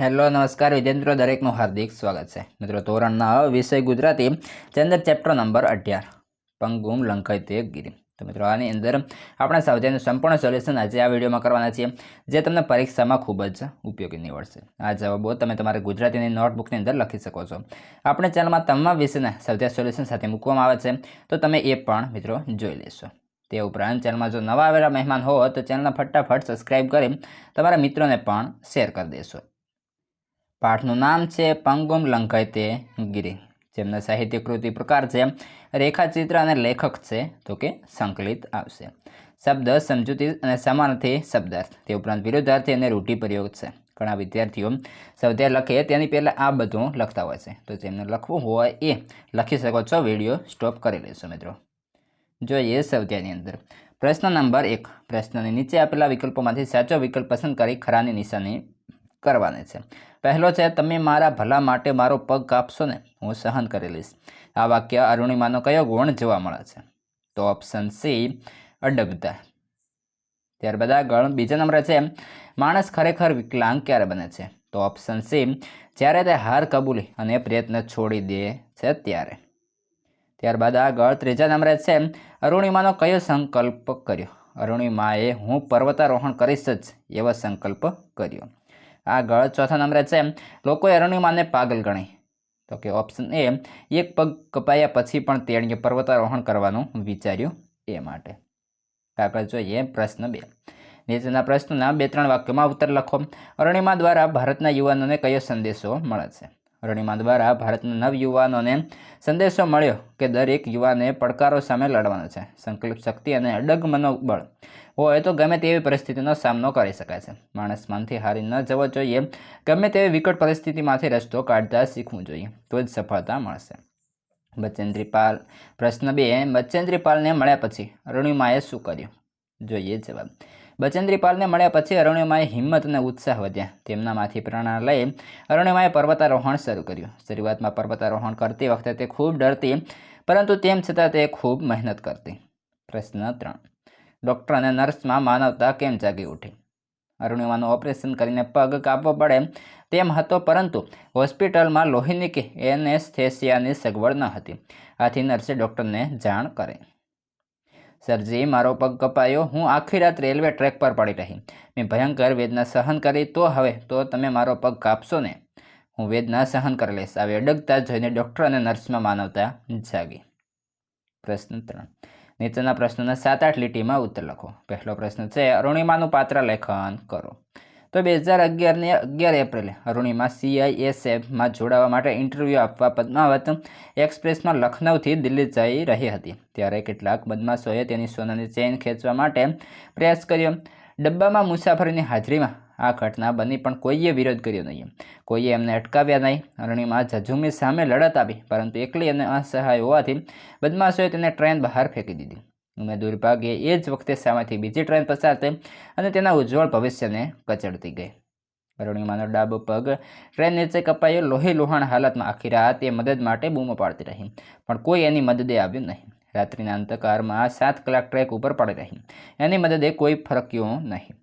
Hello નમસ્કાર વિદ્યાર્થીઓ, દરેકનું હાર્દિક સ્વાગત છે. મિત્રો, ધોરણ 9 વિષય ગુજરાતી, ચંદ્ર ચેપ્ટર નંબર 18 પંગુમ લંકાયતે ગીરી. તો મિત્રો, આની અંદર આપણે સ્વાધ્યાયનું સંપૂર્ણ સોલ્યુશન આજે આ વિડીયોમાં કરવાના છીએ, જે તમને પરીક્ષામાં ખૂબ જ ઉપયોગી નીવડશે. આ જવાબો તમે તમારી ગુજરાતીની નોટબુકની અંદર લખી શકો છો. આપણે ચેનલમાં તમામ વિષયના સ્વાધ્યાય સોલ્યુશન સાથે મૂકવામાં આવે છે, તો તમે એ પણ મિત્રો જોઈ લેશો. તે ઉપરાંત ચેનલમાં જો નવા આવેલા મહેમાન હો તો ચેનલને ફટાફટ સબસ્ક્રાઈબ કરી તમારા મિત્રોને પણ શેર કરી દેશો. પાઠનું નામ છે પંગુમ લંકાયતે ગીરી, જેમના સાહિત્ય કૃતિ પ્રકાર છે રેખાચિત્ર અને લેખક છે તો કે સંકલિત આવશે. શબ્દ સમજૂતી અને સમાનાર્થી શબ્દાર્થ, તે ઉપરાંત વિરુદ્ધાર્થી અને રૂઢિપ્રયોગ છે. ઘણા વિદ્યાર્થીઓ સ્વાધ્યાય લખે તેની પહેલાં આ બધું લખતા હોય છે, તો જેમને લખવું હોય એ લખી શકો છો. વિડીયો સ્ટોપ કરી લેશો. મિત્રો, જોઈએ સ્વાધ્યાયની અંદર પ્રશ્ન નંબર 1. પ્રશ્નની નીચે આપેલા વિકલ્પોમાંથી સાચો વિકલ્પ પસંદ કરી ખરાની નિશાની કરવાની છે. પહેલો છે, તમે મારા ભલા માટે મારો પગ કાપશો ને, હું સહન કરી લઈશ. આ વાક્ય અરુણિમાનો કયો ગુણ જોવા મળે છે? તો ઓપ્શન સી, અડગતા. ત્યારબાદ આગળ બીજા નંબર છે, માણસ ખરેખર વિકલાંગ ક્યારે બને છે? તો ઓપ્શન સી, જ્યારે તે હાર કબૂલી અને પ્રયત્ન છોડી દે છે ત્યારે. ત્યારબાદ આગળ ત્રીજા નંબરે છે, અરુણિમાનો કયો સંકલ્પ કર્યો? અરુણિમાએ હું પર્વતારોહણ કરીશ જ એવો સંકલ્પ કર્યો. આગળ ચોથા નંબરે છે, લોકોએ અરુણિમાને પાગલ ગણી. તો કે ઓપ્શન એ, એક પગ કપાયા પછી પણ તેણીએ પર્વતારોહણ કરવાનું વિચાર્યું એ માટે. આગળ જોઈએ પ્રશ્ન 2. નીચેના પ્રશ્નોના 2-3 વાક્યોમાં ઉત્તર લખો. અરુણિમા દ્વારા ભારતના યુવાનોને કયો સંદેશો મળે છે? અરુણિમા દ્વારા ભારતના નવયુવાનોને સંદેશો મળ્યો કે દરેક યુવાને પડકારો સામે લડવાનો છે. સંકલ્પ શક્તિ અને અડગ મનોબળ હોય તો ગમે તેવી પરિસ્થિતિનો સામનો કરી શકાય છે. માણસ મનથી હારી ન જવો જોઈએ. ગમે તેવી વિકટ પરિસ્થિતિમાંથી રસ્તો કાઢતા શીખવું જોઈએ, તો જ સફળતા મળશે. બચેન્દ્રીપાલ. પ્રશ્ન 2. બચેન્દ્રીપાલને મળ્યા પછી અરુણિમાએ શું કર્યું? જોઈએ જવાબ. બચેન્દ્રીપાલને મળ્યા પછી અરુણિમાએ હિંમત અને ઉત્સાહ વધ્યા. તેમનામાંથી પ્રેરણા લઈ અરુણિમાએ પર્વતારોહણ શરૂ કર્યું. શરૂઆતમાં પર્વતારોહણ કરતી વખતે તે ખૂબ ડરતી, પરંતુ તેમ છતાં તે ખૂબ મહેનત કરતી. પ્રશ્ન 3. ડૉક્ટર અને નર્સમાં માનવતા કેમ જાગી ઉઠી? અરુણિમાનું ઓપરેશન કરીને પગ કાપવો પડે તેમ હતો, પરંતુ હોસ્પિટલમાં લોહીની કે એનેસ્થેસિયાની સગવડ ન હતી. આથી નર્સે ડૉક્ટરને જાણ કરી. સરજી, મારો પગ કપાયો. હું આખી રાત રેલવે ટ્રેક પર પડી રહી. મેં ભયંકર વેદના સહન કરી. તો હવે તો તમે મારો પગ કાપશો ને? હું વેદના સહન કરી લઈશ. આવી અડગતા જોઈને ડૉક્ટર અને નર્સમાં માનવતા જાગી. પ્રશ્ન 3. નીચેના પ્રશ્નોના 7-8 લીટીમાં ઉત્તર લખો. પહેલો પ્રશ્ન છે, અરુણિમાનું પાત્ર લેખન કરો. તો 2011ની 11 એપ્રિલે અરુણિમા CISFમાં જોડાવા માટે ઇન્ટરવ્યૂ આપવા પદ્માવત એક્સપ્રેસમાં લખનૌથી દિલ્હી જઈ રહી હતી. ત્યારે કેટલાક બદમાશોએ તેની સોનાની ચેઇન ખેંચવા માટે પ્રયાસ કર્યો. ડબ્બામાં મુસાફરીની હાજરીમાં આ ઘટના બની, પણ કોઈએ વિરોધ કર્યો નહીં. કોઈએ એમને અટકાવ્યા નહીં. અરુણિમા ઝઝુમી સામે લડત આપી, પરંતુ એકલી અને અસહાય હોવાથી બદમાશોએ તેને ટ્રેન બહાર ફેંકી દીધી. અને દુર્ભાગ્યે એ જ વખતે સામેથી બીજી ટ્રેન પસાર થઈ અને તેના ઉજ્જવળ ભવિષ્યને કચડતી ગઈ. અરુણિમાનો ડાબો પગ ટ્રેન નીચે કપાયો. લોહી લુહાણ હાલતમાં આખી રાત એ મદદ માટે બૂમો પાડતી રહી, પણ કોઈ એની મદદે આવ્યું નહીં. રાત્રિના અંધકારમાં 7 કલાક ટ્રેક ઉપર પડી રહી. એની મદદે કોઈ ફરક્યું નહીં.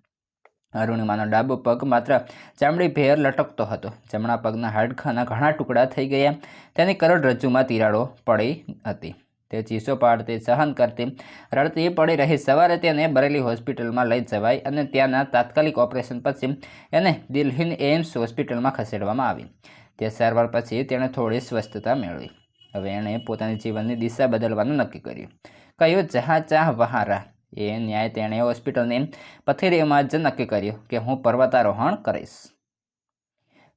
અરુણિમાનો ડાબો પગ માત્ર ચામડી ભેર લટકતો હતો. જમણા પગના હાડકાના ઘણા ટુકડા થઈ ગયા. તેની કરોડરજ્જુમાં તિરાડો પડી હતી. તે ચીસો પાડતી, સહન કરતી, રડતી પડી રહી. સવારે તેને બરેલી હોસ્પિટલમાં લઈ જવાઈ અને ત્યાંના તાત્કાલિક ઓપરેશન પછી એને દિલ્હીની એમ્સ હોસ્પિટલમાં ખસેડવામાં આવી. તે સારવાર પછી તેણે થોડી સ્વસ્થતા મેળવી. હવે એણે પોતાની જીવનની દિશા બદલવાનું નક્કી કર્યું. કહ્યું, જहाँ ચાહ વहाँ રાહ. એ ન્યાય તેણે હોસ્પિટલની પથેરીમાં જ નક્કી કર્યું કે હું પર્વતારોહણ કરીશ.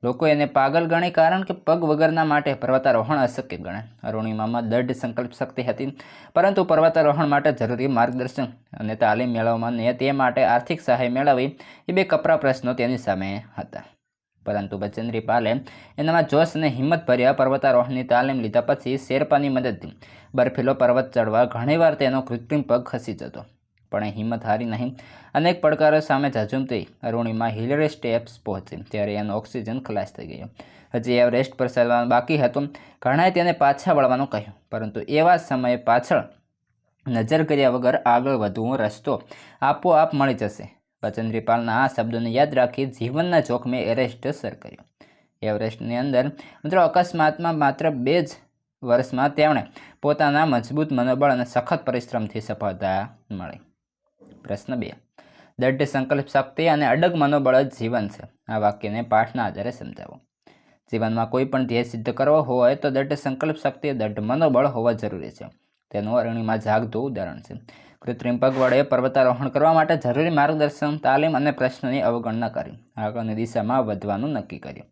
લોકો એને પાગલ ગણે, કારણ કે પગ વગરના માટે પર્વતારોહણ અશક્ય ગણે. અરુણિમામાં દૃઢ સંકલ્પ શક્તિ હતી, પરંતુ પર્વતારોહણ માટે જરૂરી માર્ગદર્શન અને તાલીમ મેળવવામાં તે માટે આર્થિક સહાય મેળવવી એ 2 કપરા પ્રશ્નો તેની સામે હતા. પરંતુ બચેન્દ્રીપાલે એનામાં જોશ અને હિંમત ભર્યા પર્વતારોહણની તાલીમ લીધા પછી શેરપાની મદદથી બર્ફીલો પર્વત ચડવા ઘણીવાર તેનો કૃત્રિમ પગ ખસી જતો, પણ એ હિંમત હારી નહીં. અનેક પડકારો સામે ઝઝૂમતી અરુણિમા હિલરી સ્ટેપ્સ પહોંચી ત્યારે એનો ઓક્સિજન ખલાસ થઈ ગયો. હજી એવરેસ્ટ પર ચડવાનું બાકી હતું. ઘણાએ તેને પાછા વળવાનું કહ્યું, પરંતુ એવા સમયે પાછળ નજર કર્યા વગર આગળ વધવો રસ્તો આપોઆપ મળી જશે. બચેન્દ્રીપાલના આ શબ્દોને યાદ રાખી જીવનના જોખમે એવરેસ્ટ સર કર્યો. એવરેસ્ટની અંદર મિત્રો અકસ્માતમાં માત્ર 2 જ વર્ષમાં તેમણે પોતાના મજબૂત મનોબળ અને સખત પરિશ્રમથી સફળતા મળી. પ્રશ્ન 2. દૃઢ સંકલ્પ શક્તિ અને અડગ મનોબળ જ જીવન છે. આ વાક્યને પાઠના આધારે સમજાવો. જીવનમાં કોઈ પણ ધ્યેય સિદ્ધ કરવો હોય તો દૃઢ સંકલ્પ શક્તિ, દૃઢ મનોબળ હોવા જરૂરી છે. તેનું અરણ્યમાં જાગતું ઉદાહરણ છે. કૃત્રિમ પગ વડે પર્વતારોહણ કરવા માટે જરૂરી માર્ગદર્શન, તાલીમ અને પ્રશ્નની અવગણના કરી આગળની દિશામાં વધવાનું નક્કી કર્યું.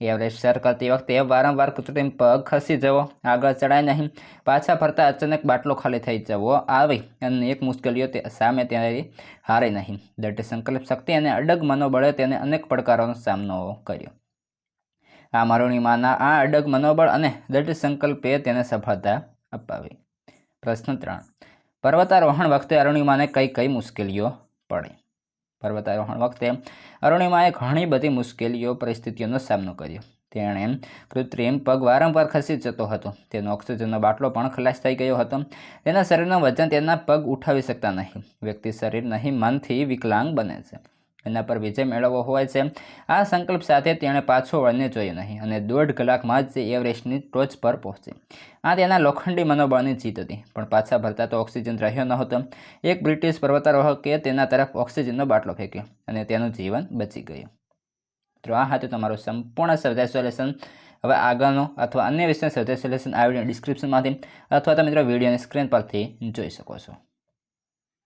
એવરેસ્ટ સર કરતી વખતે વારંવાર કૃત્રિમ પગ ખસી જવો, આગળ ચડાય નહીં, પાછા ફરતા અચાનક બાટલો ખાલી થઈ જવો આવી અનેક મુશ્કેલીઓ સામે ત્યારે હારે નહીં. દૃઢ સંકલ્પ શક્તિ અને અડગ મનોબળે તેને અનેક પડકારોનો સામનો કર્યો. આ અરુણિમાના આ અડગ મનોબળ અને દૃઢ સંકલ્પે તેને સફળતા અપાવી. પ્રશ્ન 3. પર્વતારોહણ વખતે અરુણિમાને કઈ કઈ મુશ્કેલીઓ પડી? પર્વતારોહણ વખતે અરુણિમાએ ઘણી બધી મુશ્કેલીઓ પરિસ્થિતિઓનો સામનો કર્યો. તેણે કૃત્રિમ પગ વારંવાર ખસી જતો હતો. તેનો ઓક્સિજનનો બાટલો પણ ખલાસ થઈ ગયો હતો. તેના શરીરનું વજન તેના પગ ઉઠાવી શકતા નહીં. વ્યક્તિ શરીર નહીં મનથી વિકલાંગ બને છે. એના પર વિજય મેળવવો હોય છે. આ સંકલ્પ સાથે તેણે પાછો વળને જોયું નહીં અને 1.5 કલાકમાં જ એવરેસ્ટની ટોચ પર પહોંચી. આ તેના લોખંડી મનોબળની જીત હતી. પણ પાછા ભરતા તો ઓક્સિજન રહ્યો નહોતો. એક બ્રિટિશ પર્વતારોહકે તેના તરફ ઓક્સિજનનો બાટલો ફેંક્યો અને તેનું જીવન બચી ગયું. તો આ હતું તમારું સંપૂર્ણ સ્વાધ્યાય સોલ્યુશન. હવે આગળનો અથવા અન્ય વિષયનું સ્વાધ્યાય સોલ્યુશન આ વિડીયો ડિસ્ક્રિપ્શનમાંથી અથવા તો મિત્રો વિડીયોની સ્ક્રીન પરથી જોઈ શકો છો.